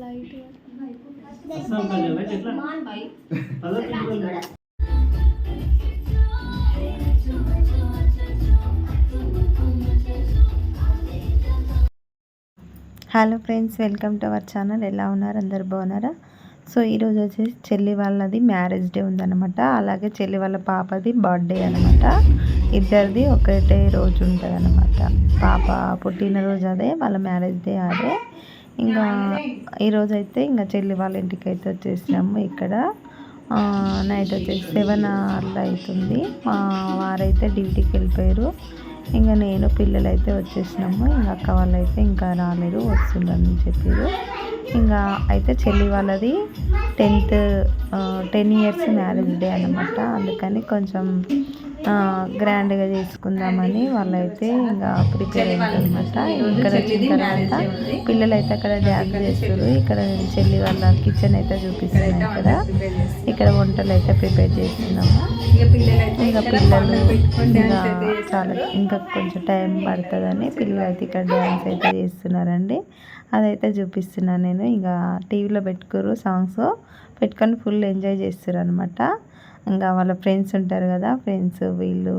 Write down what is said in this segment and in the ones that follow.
Hello friends, welcome to our channel. ఎలా ఉన్నారు? అందరు బాగున్నారా? సో ఈరోజు వచ్చేసి చెల్లి వాళ్ళది మ్యారేజ్ డే ఉందన్నమాట. అలాగే చెల్లి వాళ్ళ పాపది బర్త్డే అనమాట. ఇద్దరిది ఒకటే రోజు ఉంటుంది అనమాట. పాప పుట్టినరోజు అదే, వాళ్ళ మ్యారేజ్ డే అదే. ఇంకా ఈరోజు అయితే ఇంకా చెల్లి వాళ్ళ ఇంటికి అయితే వచ్చేసినాము. ఇక్కడ నైట్ వచ్చేసి 7 అట్లా అవుతుంది. మా వారైతే డ్యూటీకి వెళ్ళిపోయారు. ఇంకా నేను పిల్లలు అయితే వచ్చేసినాము. ఇంకా అక్క వాళ్ళు అయితే ఇంకా రాలేరు, వస్తుందని చెప్పారు. ఇంకా అయితే చెల్లి వాళ్ళది 10 ఇయర్స్ మ్యారేజ్ డే అనమాట. అందుకని కొంచెం గ్రాండ్గా చేసుకుందామని వాళ్ళైతే ఇంకా ప్రిపేర్ అయ్యారనమాట. ఇక్కడ వచ్చిన తర్వాత పిల్లలు అయితే అక్కడ డ్యాన్స్ చేస్తారు. ఇక్కడ చెల్లి వాళ్ళ కిచెన్ అయితే చూపిస్తున్నాను. ఇక్కడ వంటలు అయితే ప్రిపేర్ చేస్తున్నాము. ఇంకా పిల్లలు ఇంకా కొంచెం టైం పడుతుందని పిల్లలు అయితే ఇక్కడ డ్యాన్స్ అయితే చేస్తున్నారండి. అదైతే చూపిస్తున్నాను నేను. ఇంకా టీవీలో పెట్టుకోరు, సాంగ్స్ పెట్టుకొని ఫుల్ ఎంజాయ్ చేస్తారు అనమాట. ఇంకా వాళ్ళ ఫ్రెండ్స్ ఉంటారు కదా, ఫ్రెండ్స్ వీళ్ళు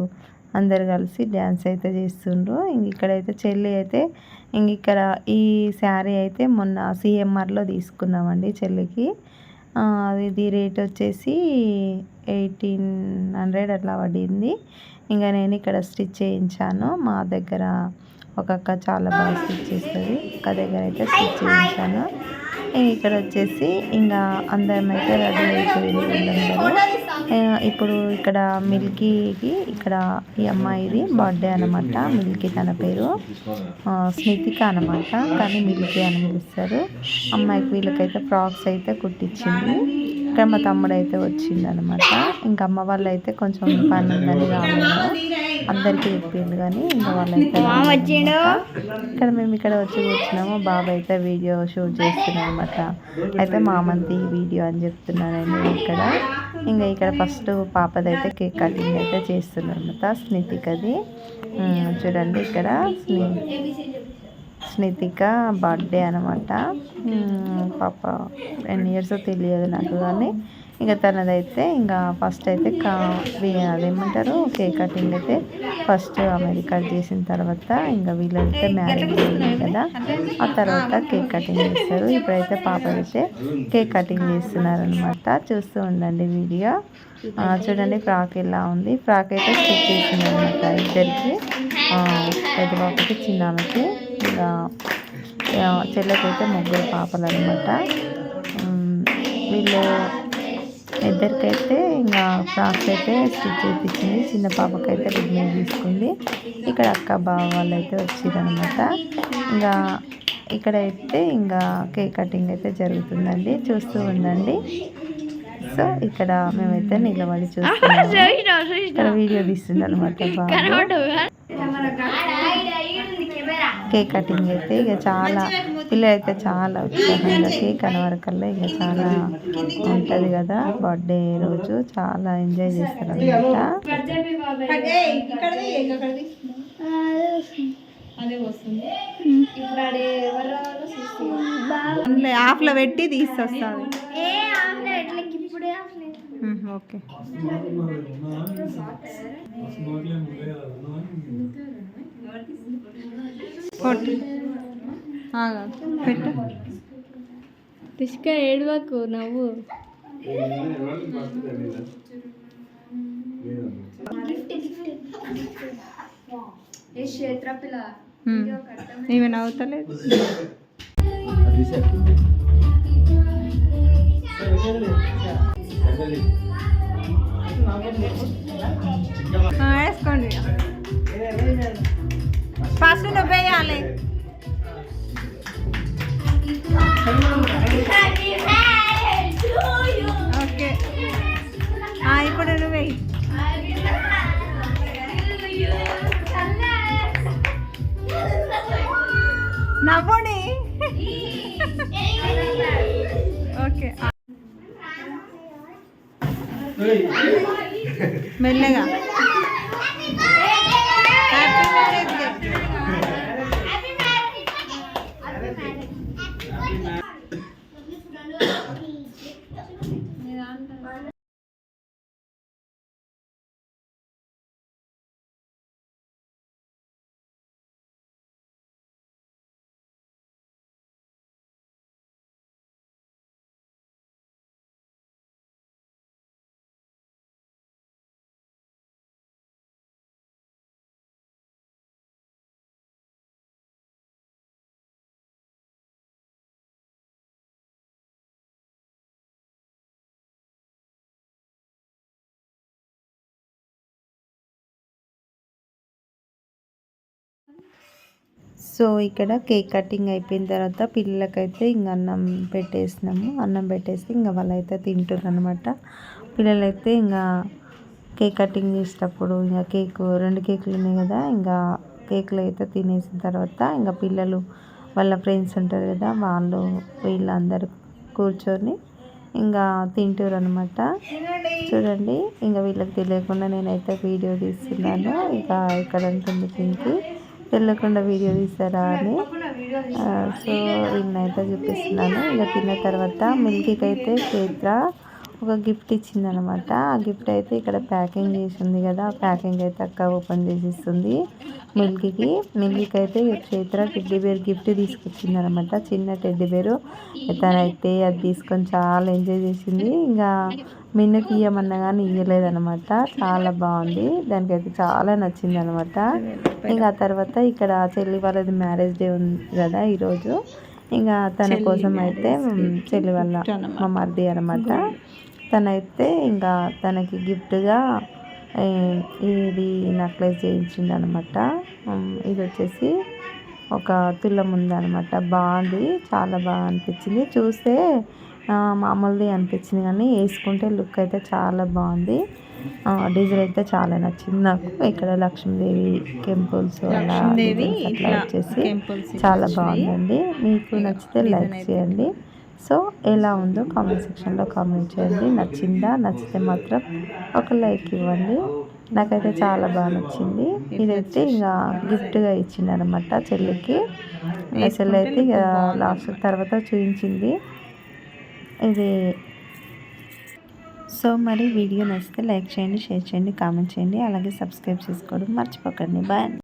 అందరు కలిసి డ్యాన్స్ అయితే చేస్తుండ్రు. ఇక్కడైతే చెల్లి అయితే ఇక్కడ ఈ శారీ అయితే మొన్న సిఎంఆర్లో తీసుకున్నామండి చెల్లికి. ఇది రేట్ వచ్చేసి 1800 అట్లా పడింది. ఇంకా నేను ఇక్కడ స్టిచ్ చేయించాను. మా దగ్గర ఒక అక్క చాలా బాగా స్టిచ్ చేస్తుంది. అక్క దగ్గర అయితే స్టిచ్ చేయించాను. ఇక్కడ వచ్చేసి ఇంకా అందరం అయితే రెడీ అయిపోయింది వీళ్ళందరూ. ఇప్పుడు ఇక్కడ మిల్కీకి ఇక్కడ ఈ అమ్మాయిది బర్త్డే అనమాట. మిల్కీ తన పేరు స్నితిక అనమాట, కానీ మిల్కీ అని పిలుస్తారు. అమ్మాయికి వీళ్ళకైతే ఫ్రాక్స్ అయితే కుట్టించింది. ఇక్కడ మా తమ్ముడు అయితే వచ్చింది అనమాట. ఇంకా అమ్మ వాళ్ళు అయితే కొంచెం పని ఉందని రాలేదు, అందరికీ చెప్పింది. కానీ ఇంకా వాళ్ళైతే ఇక్కడ మేము ఇక్కడ వచ్చి కూర్చున్నాము. బాబు అయితే వీడియో షూట్ చేస్తున్నాం అనమాట. అయితే మామంతి వీడియో అని చెప్తున్నాను నేను ఇక్కడ. ఇక్కడ ఫస్ట్ పాపదైతే కేక్ కటింగ్ అయితే చేస్తున్నారు అనమాట, స్నితికది. చూడండి ఇక్కడ స్నితిక బర్త్డే అనమాట. పాప 10 ఇయర్స్ తెలియదు నాకు, కానీ ఇంకా తనదైతే ఇంకా ఫస్ట్ అయితే అదేమంటారు కేక్ కటింగ్ అయితే ఫస్ట్ ఆమెది కట్ చేసిన తర్వాత ఇంకా వీళ్ళైతే మ్యారేజ్ అయింది కదా, ఆ తర్వాత కేక్ కటింగ్ చేస్తారు. ఇప్పుడైతే పాపదైతే కేక్ కటింగ్ చేస్తున్నారనమాట. చూస్తూ ఉండండి వీడియో. చూడండి ఫ్రాక్ ఎలా ఉంది. ఫ్రాక్ అయితే స్టిచ్ చేసింది అనమాట ఇద్దరికి, పెద్ద పాపకి చిన్న ఆమెకి. ఇంకా చెల్లెకైతే 3 పాపలు అనమాట. వీళ్ళు ఇద్దరికైతే ఇంకా ఫ్రాక్స్ అయితే స్టిచ్ చేయించింది. చిన్న పాపకైతే రిగ్నెట్ తీసుకుంది. ఇక్కడ అక్క బావ వాళ్ళు అయితే వచ్చిరనమాట. ఇంకా ఇక్కడైతే ఇంకా కేక్ కటింగ్ అయితే జరుగుతుందండి, చూస్తూ ఉండండి. సో ఇక్కడ మేమైతే నిలబడి చూస్తున్నాము. ఇక్కడ వీడియో తీస్తుంది అనమాట బాగా. కేక్ కటింగ్ అయితే ఇక చాలా పిల్లలు అయితే చాలా ఉత్సాహంగా కేక్ కనవరకల్లా ఇక చాలా ఉంటుంది కదా, బర్త్డే రోజు చాలా ఎంజాయ్ చేస్తారు అనమాట. ఆఫ్లో పెట్టి తీసుకొస్తాను. ఓకే పెట్టు పిష్క ఏడవకు నవ్వు. ఇవి నవ్వుతలేదు. వేసుకోండి, ఫస్ట్ నువ్వు వేయాలి. ఓకే ఇప్పుడు నువ్వే నవ్వుని. ఓకే మెల్లగా. సో ఇక్కడ కేక్ కటింగ్ అయిపోయిన తర్వాత పిల్లలకైతే ఇంక అన్నం పెట్టేసినాము. అన్నం పెట్టేసి ఇంకా వాళ్ళైతే తింటున్నారు అనమాట. పిల్లలైతే ఇంకా కేక్ కటింగ్ చేసేటప్పుడు ఇంకా కేకు 2 కేకులు ఉన్నాయి కదా, ఇంకా కేకులు అయితే తినేసిన తర్వాత ఇంకా పిల్లలు వాళ్ళ ఫ్రెండ్స్ ఉంటారు కదా, వాళ్ళు వీళ్ళందరూ కూర్చొని ఇంకా తింటారు అనమాట. చూడండి ఇంకా వీళ్ళకి తెలియకుండా నేనైతే వీడియో తీస్తున్నాను. ఇక ఇక్కడ ఉంటుంది పింకి, తెలియకుండా వీడియో తీస్తారా అని. సో వీళ్ళనైతే చూపిస్తున్నాను. ఇక తిన్న తర్వాత మిల్కీకి అయితే చైత్ర ఒక గిఫ్ట్ ఇచ్చిందనమాట. ఆ గిఫ్ట్ అయితే ఇక్కడ ప్యాకింగ్ చేసి ఉంది కదా, ప్యాకింగ్ అయితే అక్క ఓపెన్ చేసి ఇస్తుంది మిల్కీకి. మిల్కీకి అయితే చైత్ర టెడ్డీ బేర్ గిఫ్ట్ తీసుకొచ్చింది అనమాట, చిన్న టెడ్డీ బేరు. తనైతే అది తీసుకొని చాలా ఎంజాయ్ చేసింది. ఇంకా మిన్నుకి ఇయ్యమన్నా కానీ ఇయ్యలేదనమాట. చాలా బాగుంది, దానికైతే చాలా నచ్చింది అనమాట. ఇంకా తర్వాత ఇక్కడ చెల్లి వాళ్ళది మ్యారేజ్ డే ఉంది కదా ఈరోజు. ఇంకా తన కోసం అయితే చెల్లి వాళ్ళ మా మరిది అనమాట, తనైతే ఇంకా తనకి గిఫ్ట్గా ఇది నెక్లెస్ చేయించింది అనమాట. ఇది వచ్చేసి ఒక తులం ఉందనమాట. బాగుంది, చాలా బాగా అనిపించింది. చూస్తే మామూలుది అనిపించింది కానీ వేసుకుంటే లుక్ అయితే చాలా బాగుంది. డిజైన్ అయితే చాలా నచ్చింది నాకు. ఇక్కడ లక్ష్మీదేవి టెంపుల్స్ అలా వచ్చేసి చాలా బాగుందండి. మీకు నచ్చితే లైక్ చేయండి. సో ఎలా ఉందో కామెంట్ సెక్షన్లో కామెంట్ చేయండి. నచ్చితే మాత్రం ఒక లైక్ ఇవ్వండి. నాకైతే చాలా బాగా నచ్చింది. ఇదైతే ఇంకా గిఫ్ట్గా ఇచ్చింది అనమాట చెల్లికి. చెల్లి అయితే ఇక లాస్ట్ తర్వాత చూపించింది ఇది. సో మరి వీడియో నచ్చితే లైక్ చేయండి, షేర్ చేయండి, కామెంట్ చేయండి, అలాగే సబ్స్క్రైబ్ చేసుకోవడం మర్చిపోకండి. బాయ్.